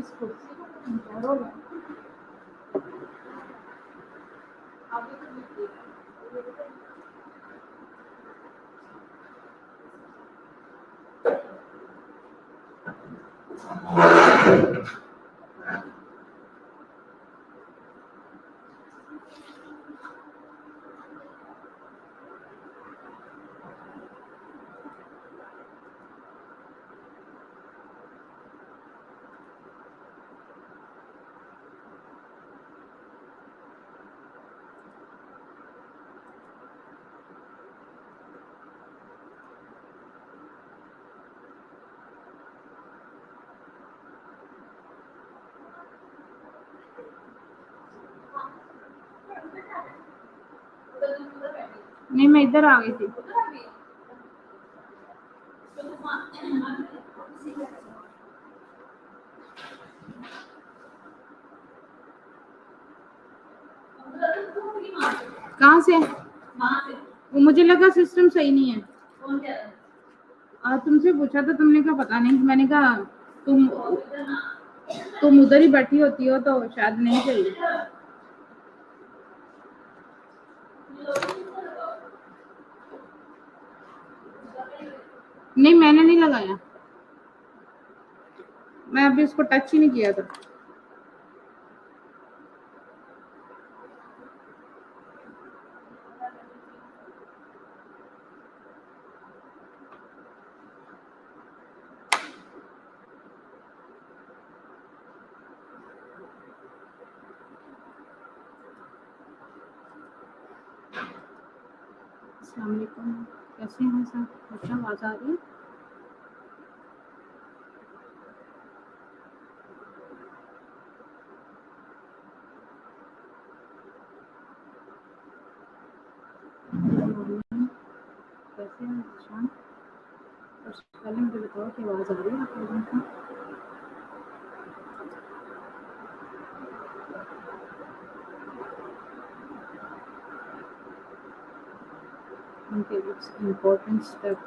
इस कुर्सी को कंट्रोल है। नहीं, मैं इधर आ गई थी। कहाँ से? वो मुझे लगा सिस्टम सही नहीं है। तुमसे पूछा तो तुमने कहा पता नहीं। मैंने कहा तुम उधर ही बैठी होती हो तो शायद नहीं चाहिए। नहीं, मैंने नहीं लगाया। मैं अभी उसको टच ही नहीं किया था। अस्सलाम वालेकुम, कैसे हैं सब? अच्छा, आवाज आ रही है? कैसे हैं शान? पहले मुझे बताओ कि आवाज आ रही है आप लोगों को? Okay, it's important step.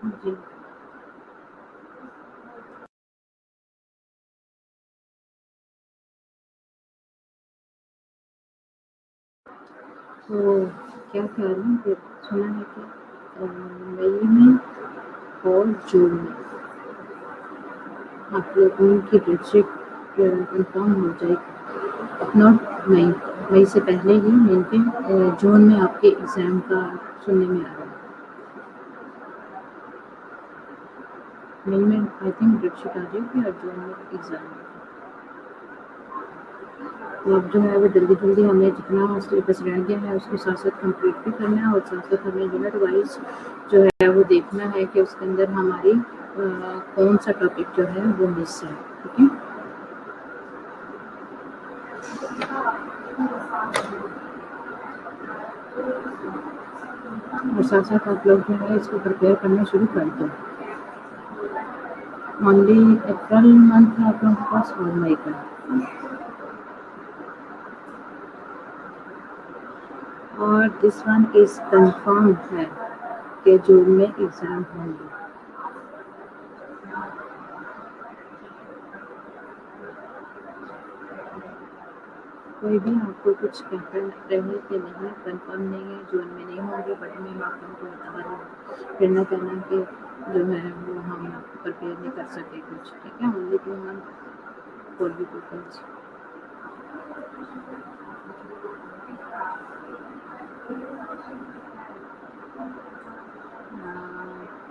जी। तो क्या कह रहे हैं, फिर सुना है कि मई में और जून में आप लोगों की डेटशीट कंफर्म हो जाएगी। नॉट मई, मई से पहले ही मेन के जून में आपके एग्ज़ाम का सुनने में आ रहा है। मई में आई थिंक डेटशीट आ जाएगी और जून में एग्ज़ाम है। तो अब जो है वो जल्दी-जल्दी हमें जितना सिलेबस रह गया है उसको साथ-साथ कंप्लीट भी करना है और साथ-साथ हमें यूनिट वाइज़ जो है वो देखना है कि उसके अंदर हमारी कौन सा टॉपिक जो है वो मिस है, ठीक है? और साथ-साथ आप लोग जो है इसको प्रिपेयर करना शुरू कर दो। ओनली अप्रैल मंथ है आप लोगों के पास और मई का। और दिस वन इज़ कन्फर्म है कि जून में एग्ज़ाम होंगे। कोई भी आपको कुछ कहता रहे कि नहीं कन्फर्म नहीं है, जून में नहीं होंगे, बट मैं आप लोगों को बता रही हूँ। फिर ना कहना कि जो है वो हम प्रिपेयर नहीं कर सके कुछ, ठीक है? Only 2 month for you peoples.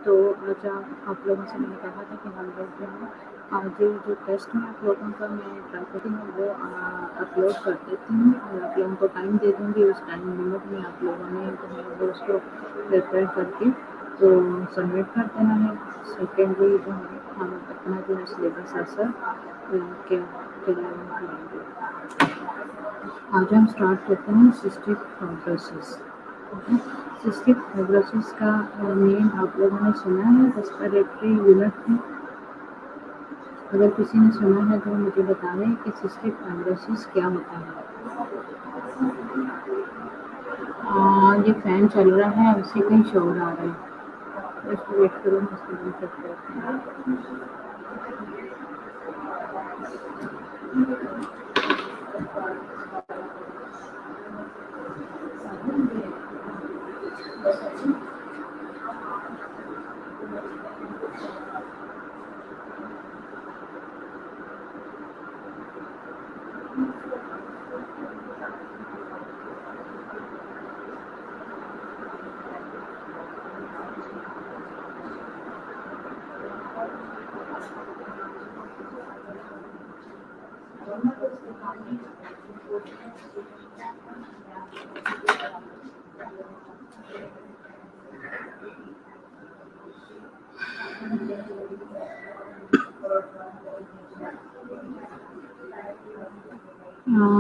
तो आज आप लोगों से मैंने कहा था कि हम लोग जो है आज जो टेस्ट है आप लोगों का मैं ट्राई करती हूँ वो अपलोड कर देती हूँ और आप लोगों को टाइम दे दूँगी। उस टाइम लिमिट में आप लोगों ने जो है वो उसको प्रिपेयर करके तो सबमिट कर देना है। सेकेंडली जो है हम अपना जो है सिलेबस ऐसा क्या करेंगे। आज हम स्टार्ट करते हैं सिस्टिक फाइब्रोसिस। सिस्टिक फाइब्रोसिस का नेम आप लोगों ने सुना है रेस्पिरेटरी यूनिट में? अगर किसी ने सुना है तो मुझे बताएं कि सिस्टिक फाइब्रोसिस क्या होता है। ये फैन चल रहा है, उसी का ही शोर आ रहा है। जस्ट वेट करो, मैं इसको बंद करते हैं।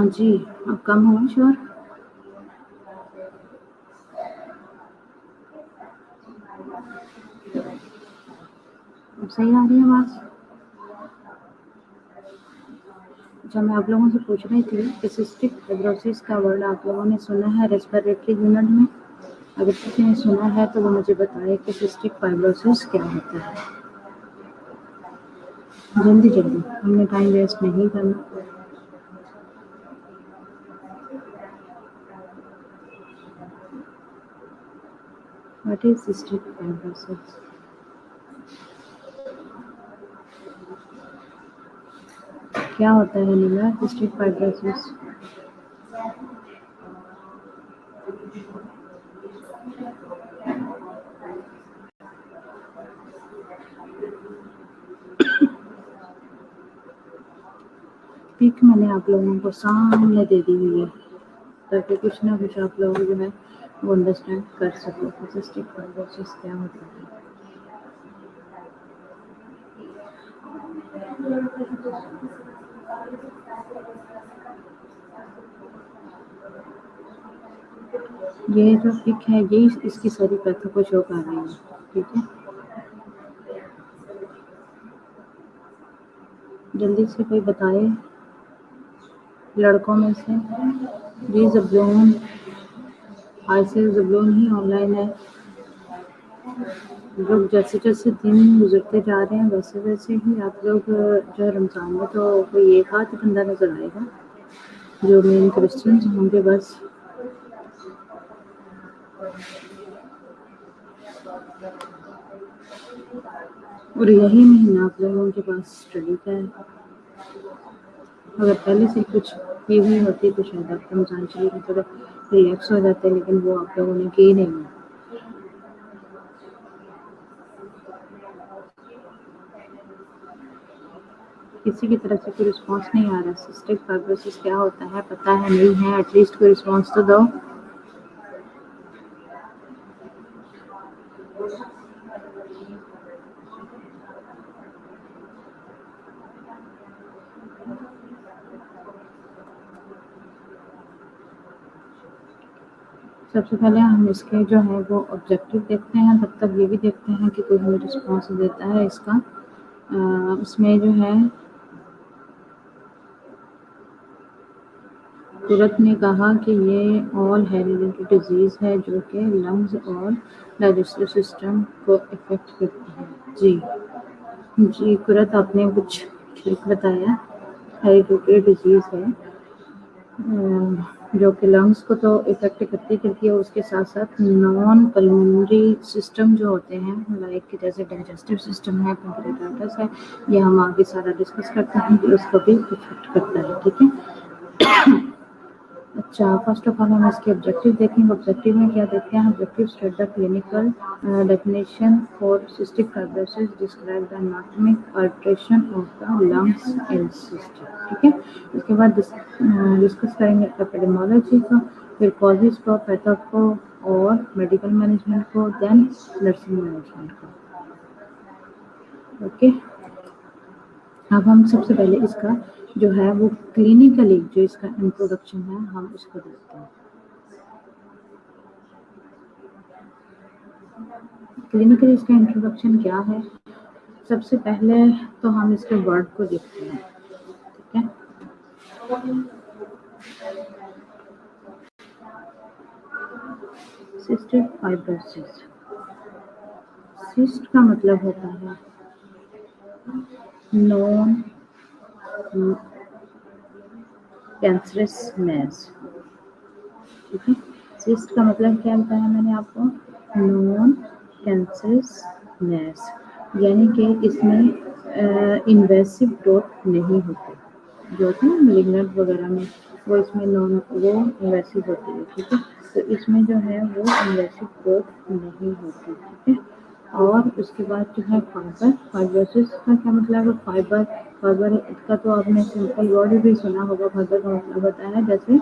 जी, अब कम हुआ शोर? अब सही आ रही है आवाज़? अच्छा, मैं आप लोगों से पूछ रही थी कि सिस्टिक फाइब्रोसिस का वर्ड आप लोगों ने सुना है रेस्पिरेटरी यूनिट में? अगर किसी ने सुना है तो वो मुझे बताए कि सिस्टिक फाइब्रोसिस क्या होता है। जल्दी जल्दी, हमने टाइम वेस्ट नहीं करना। What is cystic fibrosis? क्या होता है नीला सिस्टिक फाइब्रोसिस? पिक मैंने आप लोगों को सामने दे दी हुई है ताकि कुछ ना कुछ आप लोग जो है वो अंडरस्टैंड कर सको कि सिस्टिक फाइब्रोसिस क्या होता है। ये जो पिक है ये इसकी सारी कथा को शो कर रही है, ठीक है? जल्दी से कोई बताए लड़कों में से। जी ज़बलोन, आयशा ज़बलोन ही ऑनलाइन है। लोग जैसे जैसे दिन गुजरते जा रहे हैं वैसे वैसे ही आप लोग जो रमज़ान में तो कोई एक आध बंदा नज़र आएगा जो मेन क्रिश्चियंस होंगे बस। और यही महीना आप लोगों के पास स्टडी का है। अगर पहले से कुछ की हुई होती तो शायद आप रमज़ान शरीफ में थोड़ा रिलैक्स हो जाते, लेकिन वो आप लोगों ने की नहीं है। किसी की तरफ से कोई रिस्पॉन्स नहीं आ रहा। सिस्टिक फाइब्रोसिस क्या होता है, पता है नहीं है? एटलीस्ट कोई रिस्पॉन्स तो दो। सबसे पहले हम इसके जो है वो ऑब्जेक्टिव देखते हैं, तब तक ये भी देखते हैं कि कोई हमें रिस्पॉन्स देता है इसका। उसमें जो है कुरत ने कहा कि ये ऑल हेरिडिटरी डिजीज़ है जो कि लंग्स और डाइजेस्टिव सिस्टम को इफ़ेक्ट करती है। जी कुरत, आपने कुछ ठीक बताया। हेरिडिटरी डिजीज़ है जो कि लंग्स को तो इफ़ेक्ट करती है, उसके साथ-साथ नॉन पल्मोनरी सिस्टम जो होते हैं लाइक जैसे डाइजेस्टिव सिस्टम है, पैंक्रियाटाइटिस है, ये हम आगे सारा डिस्कस करते हैं कि उसको भी इफ़ेक्ट करता है, ठीक है? अच्छा, फर्स्ट ऑफ ऑल हम इसके ऑब्जेक्टिव देखेंगे। ऑब्जेक्टिव में क्या देखते हैं? Objective state the clinical definition for cystic fibrosis, describe the anatomic alteration of the lungs in cystic, ठीक है? उसके बाद डिस्कस करेंगे एपिडेमियोलॉजी को, फिर कॉजेज को, पैथोलॉजी को और मेडिकल मैनेजमेंट को, देन नर्सिंग मैनेजमेंट को। ओके, अब हम सबसे पहले इसका जो है वो क्लिनिकली जो इसका इंट्रोडक्शन है हम उसको देखते हैं। क्लिनिकली इसका इंट्रोडक्शन क्या है? सबसे पहले तो हम इसके वर्ड को देखते हैं, ठीक है? सिस्टिक फाइब्रोसिस, सिस्ट का मतलब होता है नॉन कैंसरस मैस, ठीक है? सिस्ट का मतलब क्या बताया मैंने आपको? नॉन कैंसरस मैस, यानी कि इसमें इन्वेसिव ग्रोथ नहीं होती। जो होती है ना मैलिग्नेंट वगैरह में, वो इसमें वो इन्वेसिव होती है, ठीक है? तो इसमें जो है वो इन्वेसिव ग्रोथ नहीं होती, ठीक है? और उसके बाद जो है फाइब्रोसिस का क्या मतलब है? फाइबर का तो आपने सिंपल वर्ड भी सुना होगा। फाइबर का मतलब होता है जैसे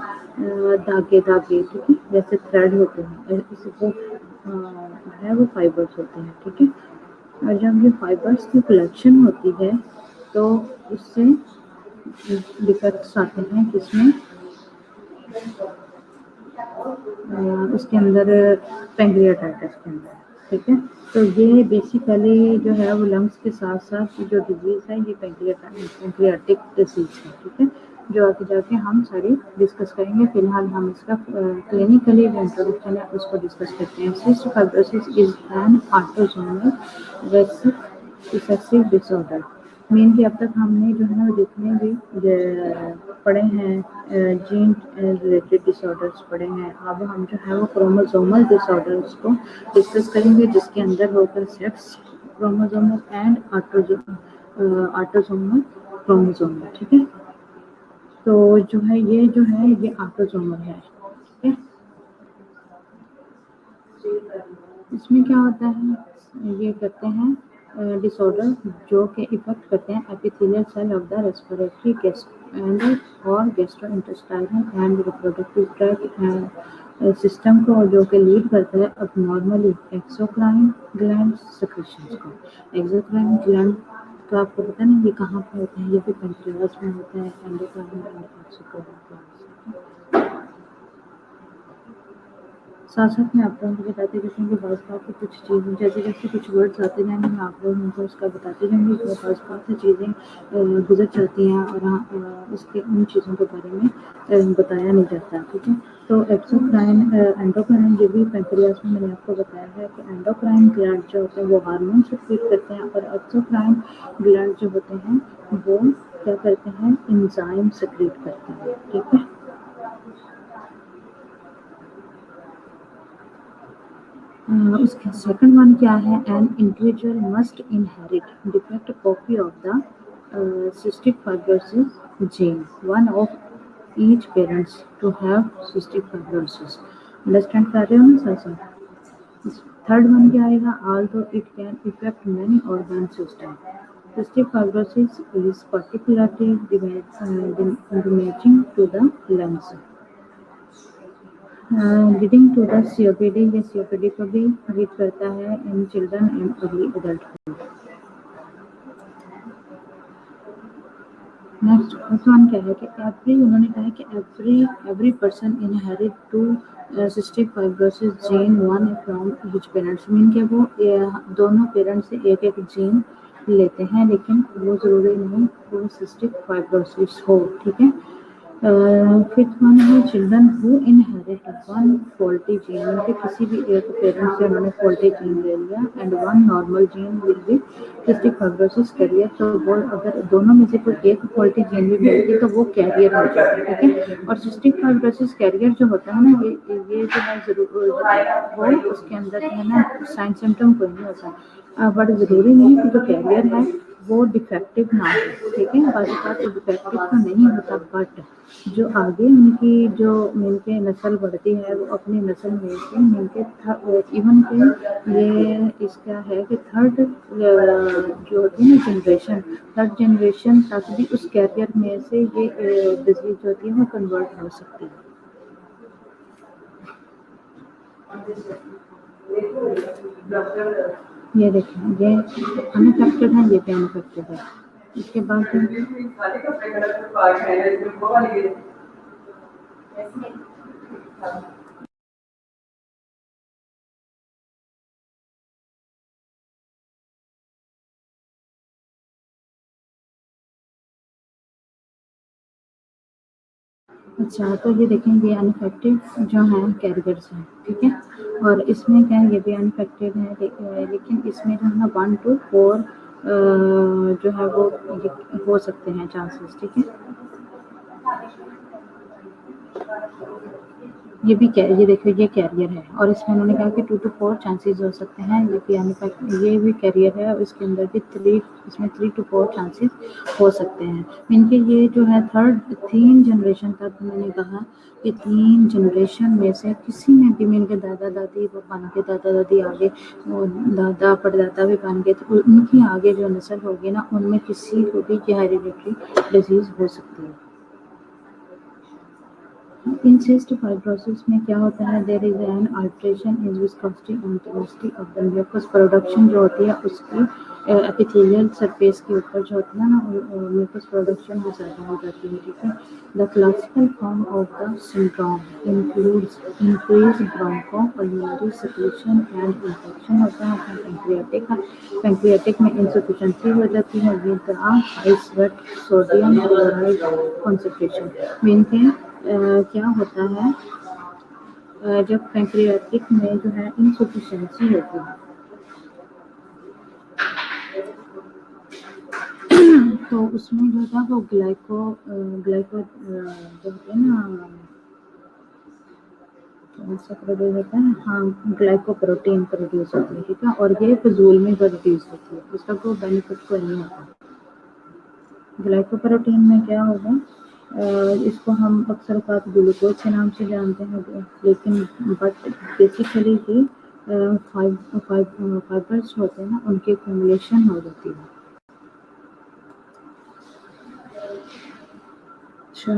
धागे, ठीक है? जैसे थ्रेड होते हैं, इसी को है वो फाइबर्स होते हैं, ठीक है? और जब ये फाइबर्स की कलेक्शन होती है तो उससे डिफेक्ट्स आते हैं, किसमें? उसके अंदर पैंक्रियाटाइटिस के अंदर, ठीक है? तो ये बेसिकली जो है वो लंग्स के साथ साथ जो डिजीज़ है ये पैंक्रियाटिक डिजीज़ है, ठीक है? जो आगे जाके हम सारी डिस्कस करेंगे। फिलहाल हम इसका क्लिनिकली जो इंट्रोडक्शन है उसको डिस्कस करते हैं। Cyst fibrosis is an autosomal recessive disorder. Mainly अब तक हमने जो है ना जितने भी पढ़े हैं जीन रिलेटेड डिसऑर्डर्स पढ़े हैं, अब हम जो है वो क्रोमोसोमल डिसऑर्डर्स को डिस्कस करेंगे, जिसके अंदर होगा sex chromosomal and autosomal chromosomal, ठीक है? तो जो है ये ऑटोसोमल है, ठीक है? इसमें क्या होता है? ये करते हैं डिसऑर्डर जो कि इफेक्ट करते हैं epithelial cell of the respiratory and और gastrointestinal and reproductive tract system को, जो कि लीड करता है अबनॉर्मली एक्सोक्राइन ग्लैंड सेक्रेशंस को। एक्सोक्राइन ग्लैंड का आपको पता नहीं ये कहाँ पे होता है? ये भी पैंक्रियास में होता है, एंडोक्राइन एंड एक्सोक्राइन ग्लैंड। साथ साथ मैं आप लोगों को बताती रहती हूँ कि बाज़ की कुछ चीज़ें जैसे-जैसे कुछ वर्ड्स आते जाएँगे मैं आप लोगों को उसका बताती जाऊँगी, तो बाज़ से चीज़ें गुज़र जाती हैं और उसके उन चीज़ों के बारे में बताया नहीं जाता, ठीक है? तो एंडोक्राइन जो भी पैंक्रियाज़ में मैंने आपको बताया है कि एंडोक्राइन ग्लैंड जो होते हैं वो हार्मोन सिक्रीट करते हैं और एक्सोक्राइन ग्लैंड जो होते हैं वो क्या करते हैं एंजाइम सिक्रीट करते हैं, ठीक है? उसके सेकंड वन क्या है an individual must inherit defect copy of the cystic fibrosis gene one of each parents to have cystic fibrosis understand कर रहे हो ना सर थर्ड वन क्या आएगा although it can affect many organ system cystic fibrosis is particularly damaging to the lungs leading to the COPD या COPD को भी lead करता है in children and early adulthood next fourth one क्या है कि उन्होंने कहा है कि every person inherit two cystic fibrosis gene one from each parents mean के वो दोनों पेरेंट्स से एक एक जीन लेते हैं लेकिन वो ज़रूरी नहीं वो सिस्टिक फाइब्रोसिस हो ठीक है फिफ्थ वन है children who inherit one faulty gene उनके किसी भी एक पेरेंट से उन्होंने फॉल्टी जीन ले लिया and one normal gene will be cystic fibrosis carrier तो वो अगर दोनों में से कोई एक फॉल्टी जीन भी मिलती तो वो कैरियर हो जाता है ठीक है और सिस्टिक फाइब्रोसिस कैरियर जो होता है ना ये जो है जरूर वो उसके अंदर जो है ना साइन सिम्टम कोई नहीं होता बट ज़रूरी नहीं कि जो कैरियर है वो डिफेक्टिव ना हो ठीक है बाकी बात डिफेक्टिव तो नहीं होता बट जो आगे उनकी जो मिलके नस्ल बढ़ती है वो अपनी नस्ल में से मिलके इवन के ये इसका है कि थर्ड जो होती है ना जनरेशन थर्ड जनरेशन तक भी उस कैरियर में से ये डिजीज जो होती है वो कन्वर्ट हो सकती है ये देखें ये अनअफेक्टेड है ये भी अनअफेक्टेड है इसके बाद अच्छा तो ये देखें ये अनअफेक्टेड जो हैं कैरियर्स हैं ठीक है और इसमें क्या है ये भी अनअफेक्टेड है लेकिन इसमें जो है ना 1 to 4 जो है वो हो सकते हैं चांसेस ठीक है ये भी ये देखिए ये कैरियर है और इसमें उन्होंने कहा कि 2 to 4 चांसेस हो सकते हैं ये भी ये भी कैरियर है और इसके अंदर भी 3 to 4 चांसेस हो सकते हैं इनके ये जो है तीन जनरेशन तक मैंने कहा कि 3 जनरेशन में से किसी में भी इनके दादा दादी वो बन के दादा दादी आगे वो दादा परदादा भी बन गए तो उनकी आगे जो नस्ल होगी ना उनमें किसी को भी ये हेरिडिटरी डिजीज़ हो सकती है इन सिस्ट फाइब्रोसिस में क्या होता है there is an alteration in viscosity and tenacity of the mucus production जो होती है उसकी एपिथेलियल सरफेस के ऊपर जो होती है ना म्यूकस प्रोडक्शन वो ज़्यादा हो जाती है ठीक है the classical form of the syndrome includes increase bronchopulmonary secretion and infection होता है पैंक्रियाटिक में इंसफिशिएंसी हो जाती है with high sweat sodium chloride concentration mean के क्या होता है जब पैंक्रियाटिक में जो है इनसफिशिएंसी होती है तो उसमें जो था वो ग्लाइको जो होते हैं ना ऐसा प्रोड्यूस होता है हाँ ग्लाइकोप्रोटीन प्रोड्यूस होती है ठीक है और ये फजूल में प्रोड्यूस होती है इसका कोई बेनिफिट कोई नहीं होता ग्लाइकोप्रोटीन में क्या होगा इसको हम अक्सर बात ग्लूकोज के नाम से जानते हैं लेकिन बट बेसिकली ये फाइबर्स होते हैं ना उनकी एक्यूमुलेशन हो जाती है अच्छा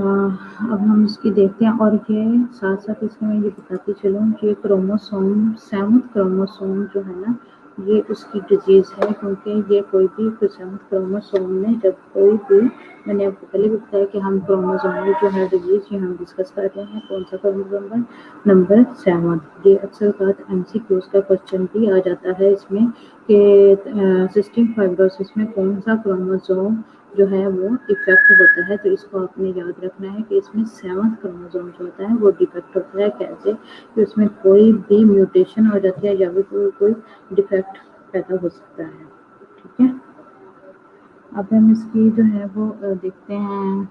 अब हम इसकी देखते हैं और ये साथ साथ इसमें मैं ये बताती चलूँ कि क्रोमोसोम 7th क्रोमोसोम जो है ना ये उसकी डिजीज़ है, क्योंकि ये कोई भी 7 क्रोमोसोम में जब कोई भी, मैंने आपको पहले भी बताया कि हम क्रोमोसोमल जो है डिजीज़ ये हम डिस्कस कर रहे हैं, कौन सा क्रोमोसोम नंबर 7। ये अक्सर बात MCQs का क्वेश्चन भी आ जाता है इसमें कि सिस्टिक फाइब्रोसिस में कौन सा क्रोमोसोम जो है वो इफेक्ट होता है। तो इसको आपने याद रखना है कि इसमें 7th क्रोमोसोम जो होता है वो डिफेक्ट होता है। कैसे कि उसमें कोई भी म्यूटेशन हो जाती है या फिर कोई डिफेक्ट पैदा हो सकता है। ठीक है, अब हम इसकी जो है वो देखते हैं,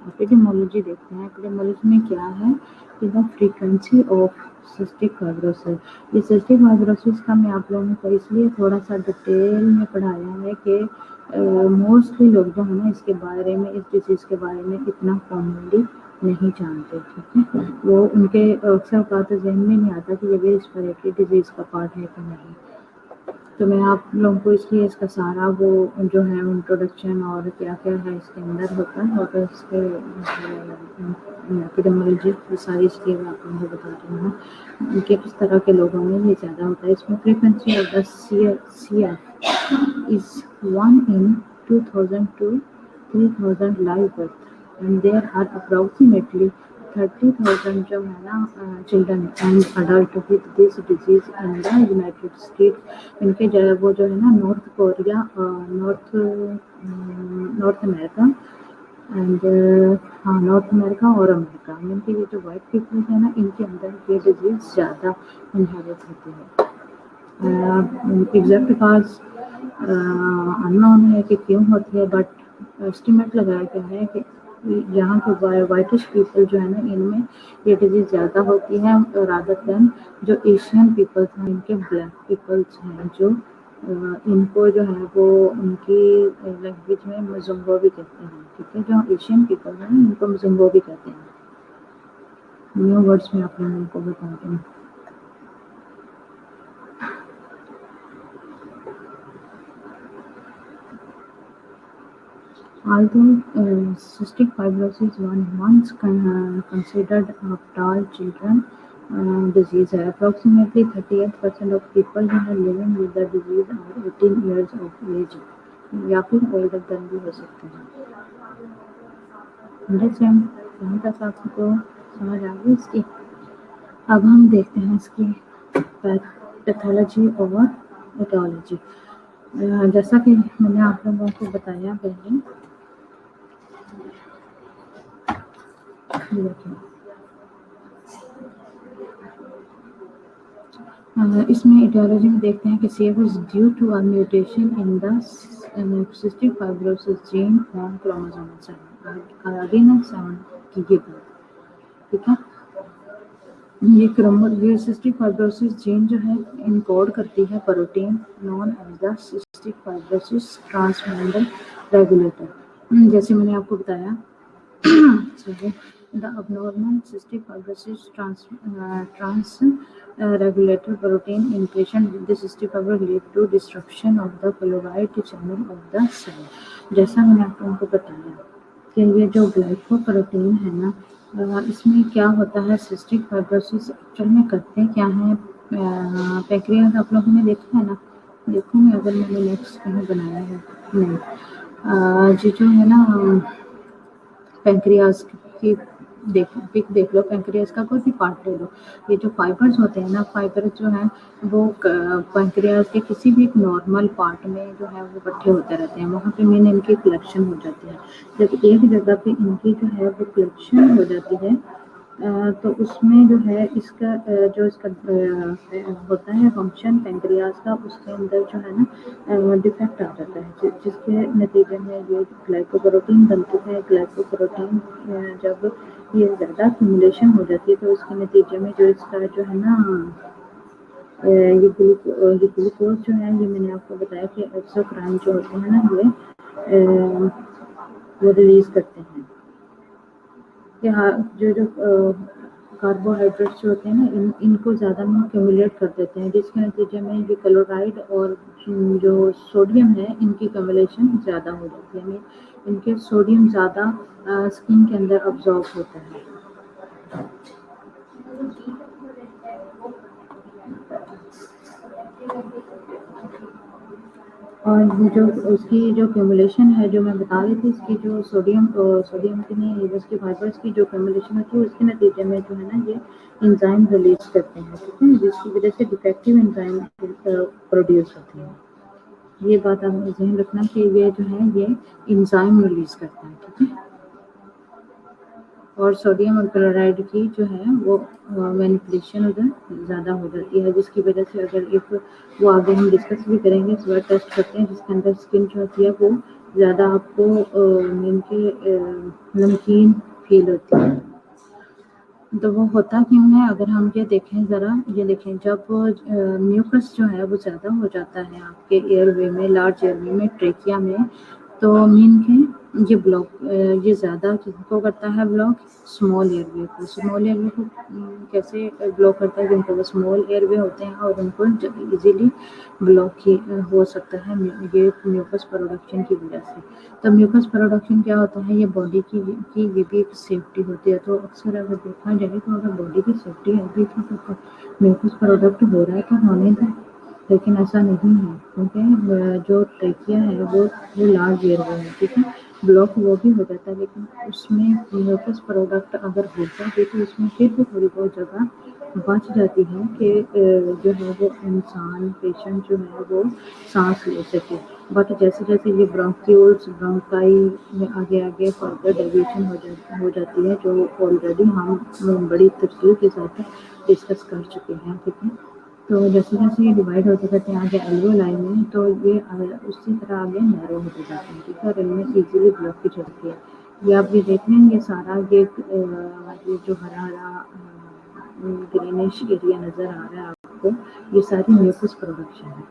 एपिडेमोलॉजी देखते हैं। एपिडेमोलॉजी में क्या है कि the frequency of cystic fibrosis. ये सिस्टिक फाइब्रोसिस का मैं आप लोगों को इसलिए थोड़ा सा डिटेल में पढ़ाया है कि मोस्टली लोग जो है ना इसके बारे में, इस डिजीज़ के बारे में इतना कॉमनली नहीं जानते। ठीक है, वो उनके अक्सर बात जहन में नहीं आता कि ये भी रेस्पिरेटरी डिजीज़ का पार्ट है कि नहीं। तो मैं आप लोगों को इसलिए इसका सारा वो जो है इंट्रोडक्शन और क्या क्या है इसके अंदर होता है और इसके एपिडेमोलॉजी ये सारी इसलिए मैं आप लोगों को बता रही हूँ कि किस तरह के लोगों में ये ज़्यादा होता है। इसमें frequency of the CF is 1 in 2000 to 3000 live birth and there are approximately 30,000 जो है ना children and adult with this disease in the United state. इनके जो है वो जो है ना north Korea, north America and हाँ नॉर्थ अमेरिका और अमेरिका में इनके ये जो वाइट पीपल है ना इनके अंदर ये डिजीज ज़्यादा इनहेरिट होती है। एग्जैक्ट काज अननोन है कि क्यों होती है, बट एस्टिमेट लगाया गया है कि यहाँ के वाइटिश पीपल जो है ना इनमें ये डिजीज ज़्यादा होती है रादर देन जो एशियन पीपल्स हैं, इनके ब्लैक पीपल्स हैं जो इनको जो है वो उनकी लैंग्वेज में मजुंगो भी कहते हैं। ठीक है, जो एशियन पीपल हैं इनको मजुंगो भी कहते हैं। न्यू वर्ड्स में आप लोगों को बता रही हूँ। Although cystic fibrosis was once considered a tall children disease, approximately 38% of people who are living with the disease are 18 years of age या फिर older than भी हो सकते हैं। अंडरस्टैंड, यहाँ तक आपको समझ आ गई इसकी। अब हम देखते हैं इसकी पैथोलॉजी और एटोलॉजी। जैसा कि मैंने आप लोगों को बताया पहले, इसमें एटियोलॉजी में देखते हैं कि CF is due to a mutation in the cystic fibrosis gene on chromosome 7। आगे ना 7 की ये बात, ठीक है। ये सिस्टिक फाइब्रोसिस जीन जो है इनकोड करती है protein known as the cystic fibrosis transmembrane regulator. जैसे मैंने आपको बताया the abnormal cystic fibrosis regulator protein in patient with the cystic fibrosis lead to disruption of the chloride channel of the cell। जैसा मैंने आपको बताया कि ये जो ग्लाइकोप्रोटीन है ना इसमें क्या होता है, सिस्टिक फाइब्रोसिस एक्चुअल में करते क्या है। पैंक्रियाज आप लोगों ने देखा है ना, देखूँगी अगर मैंने नेक्स्ट कहीं बनाया है नहीं। जी जो है ना पैंक्रियाज की पिक देख लो, पैंक्रियाज का कोई भी पार्ट ले लो, ये जो फाइबर्स होते हैं ना, फाइबर्स जो है वो पैंक्रियाज के किसी भी एक नॉर्मल पार्ट में जो है वो इकट्ठे होते रहते हैं, वहाँ पे मेन इनकी कलेक्शन हो जाती है। जब एक जगह पे इनकी जो है वो कलेक्शन हो जाती है तो उसमें जो है इसका जो इसका होता है फंक्शन पैंक्रियाज का, उसके अंदर जो है ना डिफेक्ट आ जाता है, जिसके नतीजे में ये ग्लाइकोप्रोटीन बनती है। ग्लाइकोप्रोटीन जब ये ज़्यादा एक्यूमुलेशन हो जाती है तो उसके नतीजे में जो इसका जो है ना ये ग्लूकोज जो है, ये मैंने आपको बताया कि एक्सोक्राइन जो होते हैं ना ये वो रिलीज करते हैं। यहाँ जो कार्बोहाइड्रेट्स जो होते हैं ना इनको ज़्यादा में एक्यूमुलेट कर देते हैं, जिसके नतीजे में ये क्लोराइड और जो सोडियम है इनकी कम्युलेशन ज़्यादा हो जाती है, इनके सोडियम ज़्यादा स्किन के अंदर अब्जॉर्ब होता है। और जो उसकी जो क्यूमुलेशन है, जो मैं बता रही थी, इसकी जो सोडियम की नहीं, उसके फाइबर्स की जो क्यूमुलेशन होती है, उसके नतीजे में जो है ना ये एंजाइम रिलीज करते हैं, ठीक है, जिसकी वजह से डिफेक्टिव एंजाइम प्रोड्यूस होते हैं। ये बात आप ध्यान रखना कि ये जो है ये एंजाइम रिलीज करता है, ठीक है। और सोडियम और क्लोराइड की जो है वो मैनिपुलेशन उधर ज़्यादा हो जाती है, जिसकी वजह से अगर एक वो आगे हम डिस्कस भी करेंगे, स्वेट टेस्ट करते हैं जिसके अंदर स्किन जो होती है वो ज़्यादा आपको नमकीन फील होती है। तो वो होता क्यों है, अगर हम ये देखें ज़रा, ये देखें, जब म्यूकस जो है वो ज़्यादा हो जाता है आपके एयरवे में, लार्ज एयरवे में, ट्रेकिया में, तो मीन के ये ब्लॉक ये ज़्यादा किसको करता है ब्लॉक, स्मॉल एयरवे को। स्मॉल एयरवे को कैसे ब्लॉक करता है, जिनको वो स्मॉल एयरवे होते हैं और उनको इजीली ब्लॉक हो सकता है ये म्यूकस प्रोडक्शन की वजह से। तो म्यूकस प्रोडक्शन क्या होता है, ये बॉडी की ये भी एक सेफ्टी होती है। तो अक्सर अगर देखा जाए तो अगर बॉडी की सेफ्टी है भी तो म्यूकस प्रोडक्ट हो रहा है तो होने दें, लेकिन ऐसा नहीं है, क्योंकि जो ट्रेकिया है वो लार्ज एयरवे है, ठीक है, ब्लॉक वो भी हो जाता है, लेकिन उसमें म्यूकस प्रोडक्ट अगर होता है तो उसमें फिर भी थोड़ी बहुत जगह बच जाती है कि जो है वो इंसान, पेशेंट जो है वो सांस ले सके। बट जैसे जैसे ये ब्रोंक्यूल्स, ब्रोंकाई में आगे आगे फर्दर डेविएशन हो जाती है, जो ऑलरेडी हम बड़ी तफसील के साथ डिस्कस कर चुके हैं, ठीक है। तो जैसे जैसे ये डिवाइड होते जाते हैं आगे एल्वियोलाई में, तो ये उसी तरह आगे नैरो होते जाते हैं, ठीक है, और इनमें इजीली ब्लॉकेज होती है। ये आप ये देख रहे हैं, ये सारा ये जो हरा हरा ग्रीनिश एरिया नज़र आ रहा है आपको, ये सारी म्यूकस प्रोडक्शन है।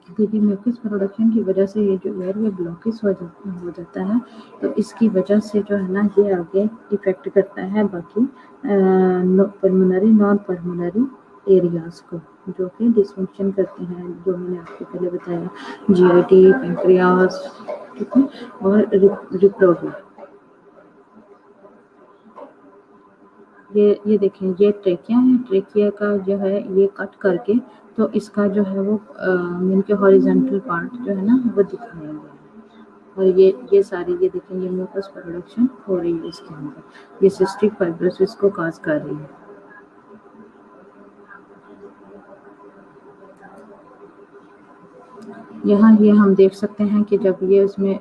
देखिए म्यूकस प्रोडक्शन की वजह से ये जो एयरवे ब्लॉकेज हो जाता है, तो इसकी वजह से जो है ना ये आगे इफेक्ट करता है बाकी पल्मोनरी, नॉन पल्मोनरी एरियाज को, जो कि डिसफंक्शन करते हैं, जो मैंने आपको पहले बताया, जीआईटी, पैंक्रियास, ठीक है, और रिप्रोडक्टिव। ये देखें, ये ट्रेकिया है, ट्रेकिया का जो है ये कट करके तो इसका जो है वो इनके हॉरिजॉन्टल पार्ट जो है ना वो दिखाया गया है। और ये सारी ये देखें, ये म्यूकस प्रोडक्शन हो रही है इसके अंदर, ये सिस्टिक फाइब्रोसिस को काज कर रही है। यहाँ ये हम देख सकते हैं कि जब ये उसमें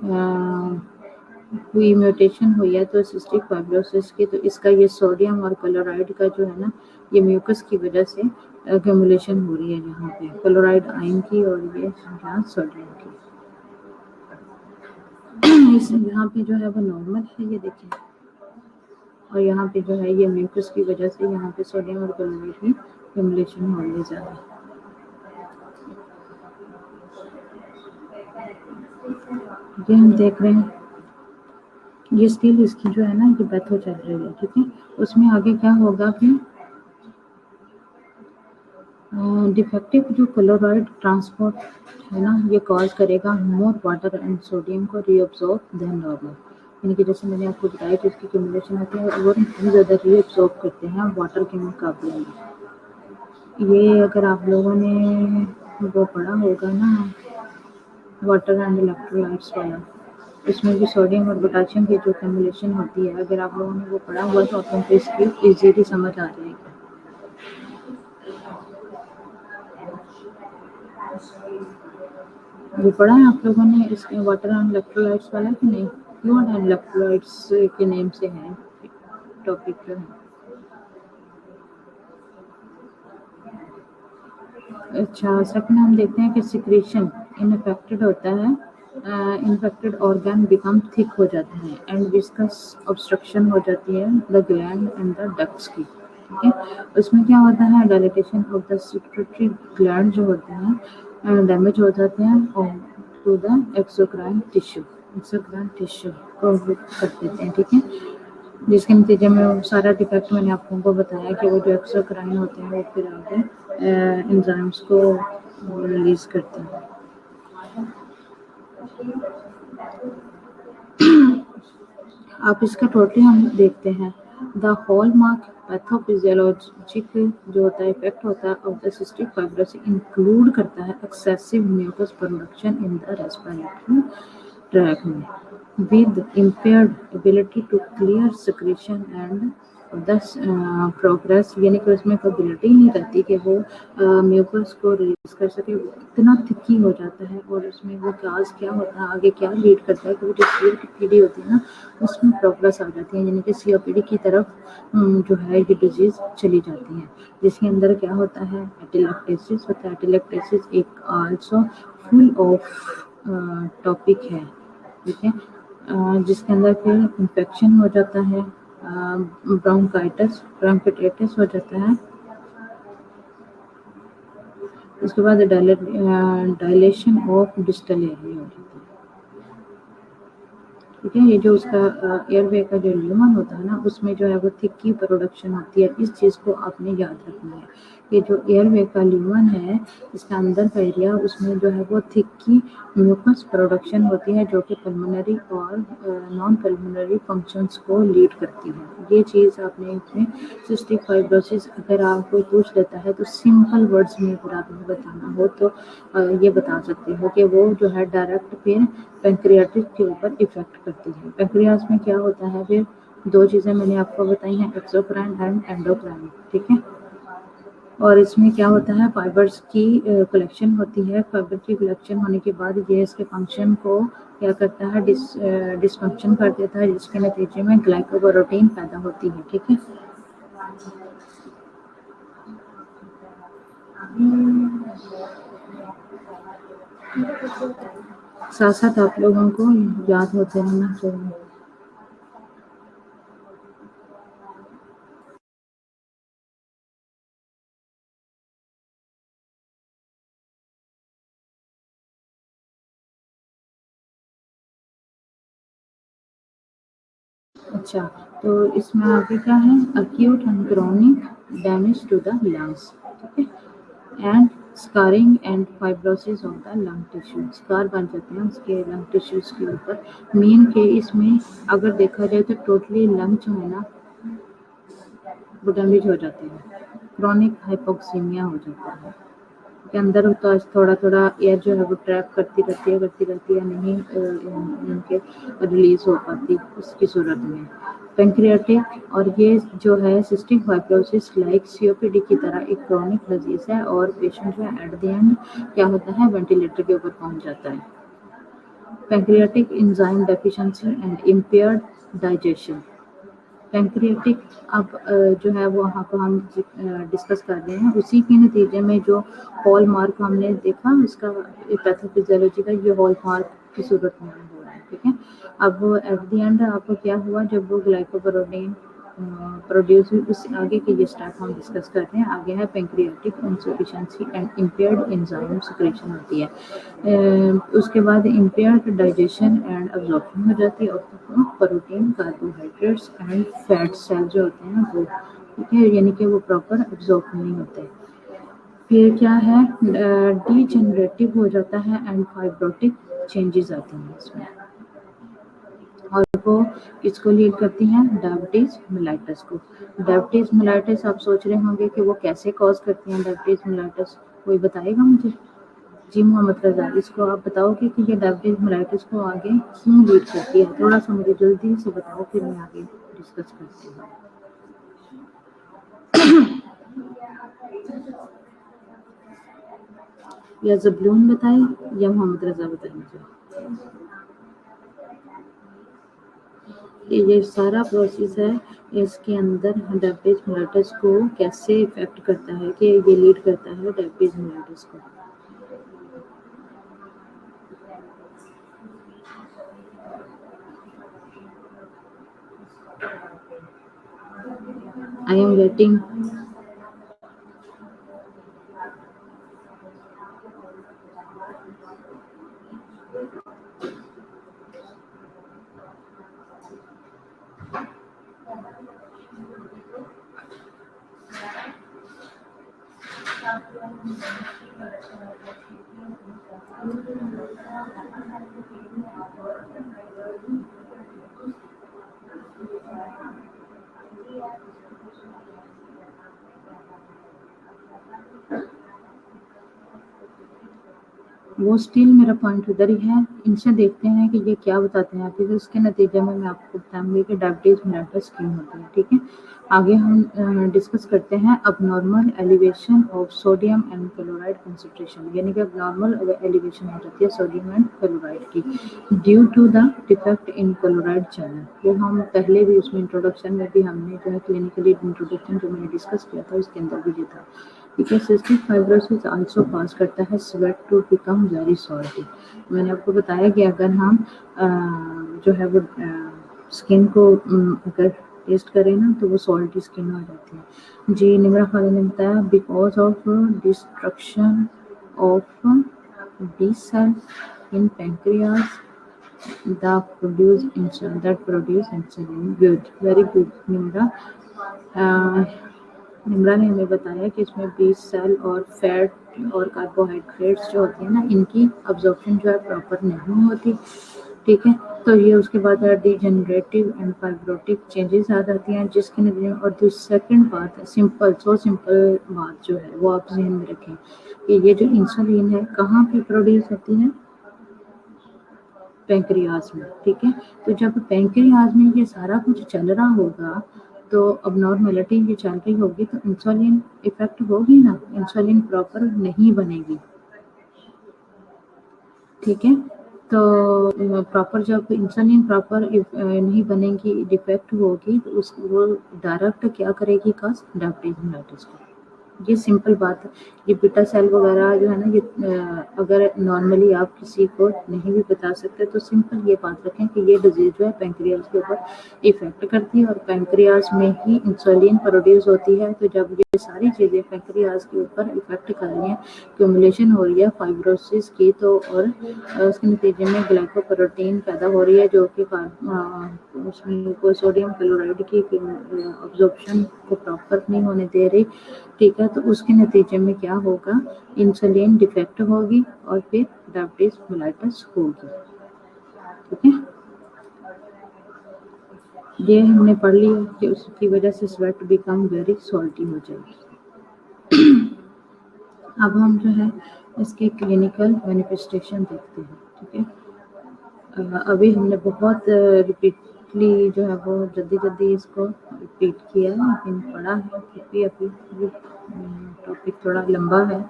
हुई म्यूटेशन हुई है तो सिस्टिक फाइब्रोसिस की, तो इसका ये सोडियम और क्लोराइड का जो है ना ये म्यूकस की वजह से एक्यूमुलेशन हो रही है, यहाँ पे क्लोराइड आयन की और ये यहाँ सोडियम की। इस यहाँ पे जो है वो नॉर्मल है, ये देखिए, और यहाँ पे जो है ये म्यूकस की वजह से यहाँ पे सोडियम और क्लोराइड की एक्यूमुलेशन होने जा रही है। ये हम देख रहे हैं, ये स्टिल इसकी जो है ना ये पैथो चल रही है, ठीक है। उसमें आगे क्या होगा कि डिफेक्टिव जो क्लोराइड ट्रांसपोर्ट है ना ये कॉज करेगा मोर वाटर एंड सोडियम को रीअब्सॉर्ब देन नॉर्मल, यानी कि जैसे मैंने आपको बताया कि इसकी एक्यूमुलेशन होती है और बहुत ज़्यादा रीअब्सॉर्ब करते हैं वाटर के मुकाबले में। ये अगर आप लोगों ने वो पढ़ा होगा ना वाटर एंड इलेक्ट्रोलाइट्स वाला, इसमें भी सोडियम और पोटाशियम की जो एक्यूमुलेशन होती है, अगर आप लोगों ने वो पढ़ा हुआ तो आपको इसकी इजीली समझ आ जाएगी। ये पढ़ा है आप लोगों ने इसके वाटर एंड इलेक्ट्रोलाइट्स वाला कि नहीं? फ्लूइड एंड इलेक्ट्रोलाइट्स के नेम से है टॉपिक जो है। अच्छा, सेकंड हम देखते हैं कि सिक्रेशन इनफेक्टेड होता है, इन्फेक्टेड ऑर्गन बिकम थिक हो जाते हैं एंड विस्कस ऑब्स्ट्रक्शन हो जाती है the gland and the ducts की, ठीक है। उसमें क्या होता है, dilatation of the secretory gland जो होते हैं डैमेज हो जाते हैं और टू द एक्सोक्राइन टिश्यू को कर देते हैं, ठीक है, जिसके नतीजे में वो सारा डिफेक्ट मैंने आप लोगों को बताया कि वो जो एक्सोक्राइन होते हैं वो फिर आगे एंजाइम्स को रिलीज करते हैं। आप इसका टोटली हम देखते हैं, द हॉलमार्क पैथोफिजियोलॉजिक जो होता है इफेक्ट होता है of the cystic fibrosis include करता है excessive mucus production in the respiratory tract में with impaired ability to clear secretion and thus progress, यानी कि उसमें एबिलिटी नहीं रहती कि वो म्यूकस को रिलीज कर सके, इतना थिकी हो जाता है और उसमें वो गैस क्या होता है आगे क्या लीड करता है कि वो जो सीओपीडी होती है ना उसमें प्रोग्रेस आ जाती है, यानी कि सीओपीडी की तरफ जो है ये डिजीज चली जाती है, जिसके अंदर क्या होता है एटिलेक्टेसिस होता है। एटिलेक्टेसिस एक आल्सो फुल ऑफ टॉपिक है, ठीक है, जिसके अंदर फिर इन्फेक्शन हो जाता है, ब्रोंकाइटिस हो जाता है। इसके बाद डायलेशन ऑफ डिस्टल एरिया हो जाता है, ठीक है। ये जो उसका एयरवे का जो ल्यूमन होता है ना उसमें जो है वो थिक की प्रोडक्शन होती है, इस चीज़ को आपने याद रखना है। ये जो एयरवे का ल्यूमन है इसका अंदर का एरिया उसमें जो है वो थिक की म्यूकस प्रोडक्शन होती है जो कि पल्मोनरी और नॉन पल्मोनरी फंक्शंस को लीड करती है। ये चीज़ आपने इसमें सिस्टिक फाइब्रोसिस अगर आप कोई पूछ लेता है तो सिंपल वर्ड्स में अगर आपने बताना हो तो ये बता सकते हो कि वो जो है डायरेक्ट फिर पैंक्रियाटिस के ऊपर इफेक्ट करती है। पैंक्रियास में क्या होता है फिर दो चीज़ें मैंने आपको बताई हैं, एक्सोक्राइन एंड एंडोक्राइन, ठीक है। और इसमें क्या होता है फाइबर्स की कलेक्शन होती है, फाइबर की कलेक्शन होने के बाद ये इसके फंक्शन को क्या करता है डिसफंक्शन कर देता है, जिसके नतीजे में ग्लाइकोप्रोटीन पैदा होती है, ठीक है। साथ साथ आप लोगों को याद होते रहना चाहिए। अच्छा, तो इसमें आगे क्या है acute and chronic damage to the lungs, ठीक है, and scarring and fibrosis of the lung tissue, scar बन जाते हैं उसके लंग टिश्यूज के ऊपर। मेन के इसमें अगर देखा जाए तो टोटली लंग जो है ना वो डैमेज हो जाते हैं, क्रॉनिक हाइपोक्सीमिया हो जाता है के अंदर होता है, थोड़ा थोड़ा एयर जो है वो ट्रैप करती है नहीं इनके रिलीज हो पाती उसकी सूरत में पेंक्रियाटिक। और ये जो है सिस्टिक फाइब्रोसिस लाइक सीओपीडी की तरह एक क्रॉनिक डिजीज है और पेशेंट जो है एट द एंड क्या होता है वेंटिलेटर के ऊपर पहुंच जाता है। Pancreatic enzyme deficiency and impaired digestion. Pancreatic अब जो है वो वहाँ पर हम डिस्कस कर रहे हैं, उसी के नतीजे में जो हॉल मार्क हमने देखा इसका पैथोफिजियोलॉजी का ये हॉल मार्क की सूरत में हो रहा है, ठीक है। अब एट द एंड आपको क्या हुआ जब वो ग्लाइकोप्रोटीन प्रोड्यूस हुई उस आगे के ये स्टेप हम डिस्कस करते हैं। आगे है pancreatic insufficiency and impaired enzyme secretion होती है, उसके बाद इम्पेयर्ड डाइजेशन एंड अब्जॉर्प्शन हो जाती है और protein carbohydrates and fat cell जो होते हैं वो, ठीक है, यानी कि वो प्रॉपर एब्जॉर्ब नहीं होते। फिर क्या है डीजेनरेटिव हो जाता है एंड फाइब्रोटिक चेंजेस आती हैं इसमें, और वो किसको लीड करती हैं डायबिटीज मेलाइटस को। डायबिटीज मेलाइटस आप सोच रहे होंगे कि वो कैसे कॉज करती हैं डायबिटीज मेलाइटस, कोई बताएगा मुझे? जी मोहम्मद रजा, इसको आप बताओगे कि ये डायबिटीज मेलाइटस को आगे क्यों लीड करती है, थोड़ा सा मुझे जल्दी से बताओ फिर मैं आगे डिस्कस करती हूँ। या जबलून बताए या मोहम्मद रजा बताए मुझे। ये सारा प्रोसेस है, इसके अंदर डायबिटीज मेलाइटस को कैसे इफेक्ट करता है कि ये लीड करता है डायबिटीज मेलाइटस को। I am waiting. वो स्टिल मेरा पॉइंट उधर ही है। इनसे देखते हैं कि ये क्या बताते हैं, फिर उसके नतीजे में मैं आपको बताऊंगी कि डायबिटीज मेलिटस क्यों होती है। ठीक है, आगे हम डिस्कस करते हैं abnormal elevation of sodium and chloride concentration, यानी कि अबनॉर्मल एलिवेशन हो जाती है सोडियम एंड क्लोराइड की due to the defect in chloride channel. वो हम पहले भी उसमें इंट्रोडक्शन में भी हमने जो है क्लिनिकली इंट्रोडक्शन जो मैंने डिस्कस किया था उसके अंदर भी ये था। ठीक है, सिस्टिक फाइब्रोसिस आल्सो कॉज करता है sweat to become very salty. मैंने आपको बताया कि अगर हम जो है वो स्किन को अगर टेस्ट करें ना तो वो सॉल्टी स्किन हो जाती है। जी निम्रा खाली ने बताया because of destruction of B cell in pancreas that produce insulin. Good, very good Nimra. Nimra ने हमें बताया कि इसमें बी सेल और फैट और कार्बोहाइड्रेट्स जो होती है ना, इनकी अब्जॉर्प्शन जो है प्रॉपर नहीं होती। ठीक है, तो ये उसके बाद डिजेनरेटिव एंड फाइब्रोटिक चेंजेस आ जाती हैं जिसके नतीजे में। और जो सेकंड बात है, सिंपल बात जो है वो आप ध्यान में रखें कि ये जो इंसुलिन है कहाँ पे प्रोड्यूस होती है, पैंक्रियाज में। ठीक है, तो जब पैंक्रियाज में ये सारा कुछ चल रहा होगा तो अब नॉर्मेलिटी ये चल रही होगी तो इंसुलिन इफेक्ट होगी ना, इंसुलिन प्रॉपर नहीं बनेगी। ठीक है, तो प्रॉपर जब इंसुलिन प्रॉपर नहीं बनेगी, डिफेक्ट होगी तो उस वो डायरेक्ट क्या करेगी, कॉज डायबिटीज मेलिटस को। ये सिंपल बात है। ये बीटा सेल वगैरह जो है ना, ये अगर नॉर्मली आप किसी को नहीं भी बता सकते तो सिंपल ये बात रखें कि ये डिजीज जो है पैंक्रियाज के ऊपर इफेक्ट करती है और पैंक्रियाज में ही इंसुलिन प्रोड्यूस होती है। तो जब ये सारी चीज़ें पैंक्रियाज के ऊपर इफेक्ट कर रही हैं, क्यूमुलेशन हो रही है फाइब्रोसिस की, तो और उसके नतीजे में ग्लाइकोप्रोटीन पैदा हो रही है जो कि उसमें सोडियम क्लोराइड की अब्जॉर्प्शन को प्रॉपर नहीं होने दे रही। ठीक है, तो उसके नतीजे में क्या होगा, इंसुलिन डिफेक्ट होगी और फिर डायबिटीज मेलिटस होगी। ठीक है, ये हमने पढ़ लिया कि उसकी वजह से स्वेट बिकम वेरी सॉल्टी हो जाएगी। अब हम जो है इसके क्लिनिकल मैनिफेस्टेशन देखते हैं। ठीक है, अभी हमने बहुत रिपीटली जो है वो जल्दी इसको रिपीट किया है, लेकिन पढ़ा है क्योंकि अभी टॉपिक थोड़ा लंबा है।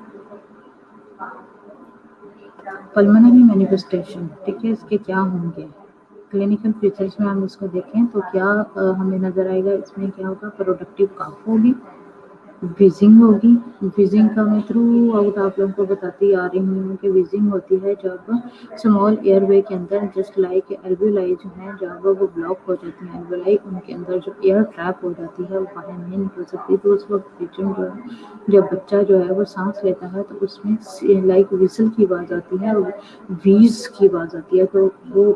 पल्मोनरी मैनिफेस्टेशन, ठीक है, इसके क्या होंगे क्लिनिकल फीचर्स में हम इसको देखें तो क्या हमें नजर आएगा। इसमें क्या होगा, प्रोडक्टिव काफ होगी, विजिंग होगी। विजिंग का मैं थ्रू आउट आप लोगों को बताती आ रही हूँ कि विजिंग होती है जब स्मॉल एयरवे के अंदर जस्ट लाइक एल्वेलाई जो है जब वो ब्लॉक हो जाती है, एल्वेलाई उनके अंदर जो एयर ट्रैप हो जाती है वो बाहर नहीं निकल सकती, तो उस वक्त पेशेंट जो है, जब बच्चा जो है वो सांस लेता है तो उसमें लाइक विसल की आवाज़ आती है, वीज की आवाज़ आती है, तो वो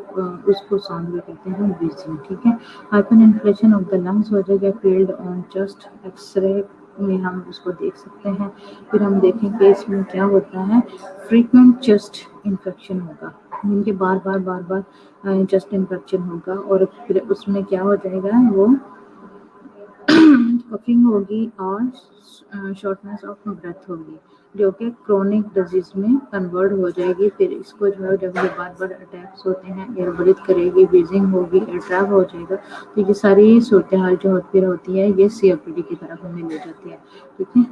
उसको साउंड में कहते हैं विजिंग। ठीक है, hyper inflation of the lungs हो जाएगा, फील्ड ऑन चेस्ट एक्सरे में हम उसको देख सकते हैं। फिर हम देखेंगे इसमें क्या होता है, फ्रीक्वेंट चेस्ट इन्फेक्शन होगा, इनके बार बार चेस्ट इन्फेक्शन होगा और फिर उसमें क्या हो जाएगा, वो कफिंग होगी और शॉर्टनेस ऑफ ब्रेथ होगी जो कि क्रोनिक डिजीज में कन्वर्ट हो जाएगी। फिर इसको जो है जब ये बार अटैक्स होते हैं, एयर ब्रीथ करेगी, ब्रीजिंग होगी, एयर ट्रैप हो जाएगा, तो ये सारी सूरत हाल जो फिर होती है ये COPD की तरफ हमें ले जाती है। ठीक है,